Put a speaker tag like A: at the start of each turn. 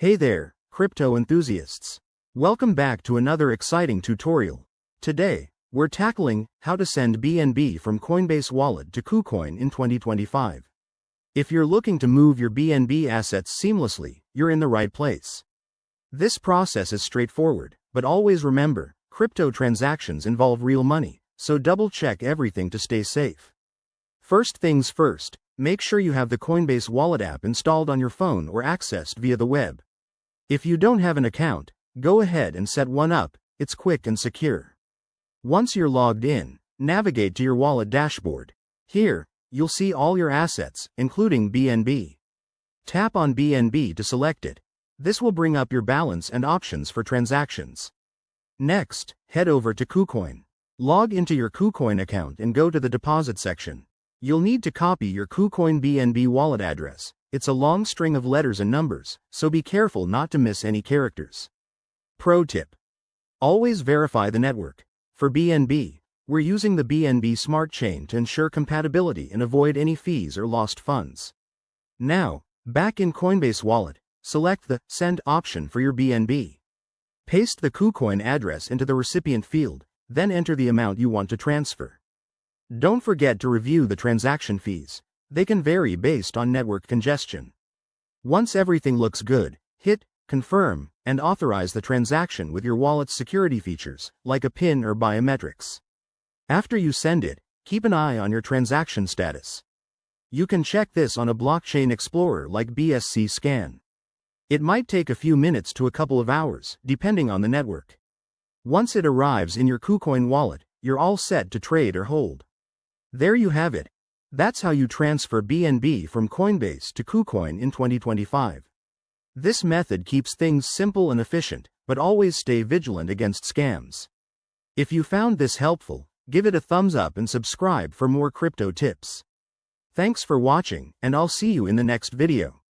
A: Hey there, crypto enthusiasts. Welcome back to another exciting tutorial. Today, we're tackling how to send BNB from Coinbase Wallet to Kucoin in 2025. If you're looking to move your BNB assets seamlessly, you're in the right place. This process is straightforward, but always remember, crypto transactions involve real money, so double-check everything to stay safe. First things first, make sure you have the Coinbase Wallet app installed on your phone or accessed via the web. If you don't have an account, go ahead and set one up, it's quick and secure. Once you're logged in, navigate to your wallet dashboard. Here, you'll see all your assets, including BNB. Tap on BNB to select it. This will bring up your balance and options for transactions. Next, head over to Kucoin. Log into your Kucoin account and go to the deposit section. You'll need to copy your Kucoin BNB wallet address. It's a long string of letters and numbers, so be careful not to miss any characters. Pro tip: always verify the network. For BNB, we're using the BNB Smart Chain to ensure compatibility and avoid any fees or lost funds. Now, back in Coinbase Wallet, select the Send option for your BNB. Paste the Kucoin address into the recipient field, then enter the amount you want to transfer. Don't forget to review the transaction fees. They can vary based on network congestion. Once everything looks good, hit Confirm and authorize the transaction with your wallet's security features, like a PIN or biometrics. After you send it, keep an eye on your transaction status. You can check this on a blockchain explorer like BSC Scan. It might take a few minutes to a couple of hours, depending on the network. Once it arrives in your Kucoin wallet, you're all set to trade or hold. There you have it. That's how you transfer BNB from Coinbase to Kucoin in 2025. This method keeps things simple and efficient, but always stay vigilant against scams. If you found this helpful, give it a thumbs up and subscribe for more crypto tips. Thanks for watching, and I'll see you in the next video.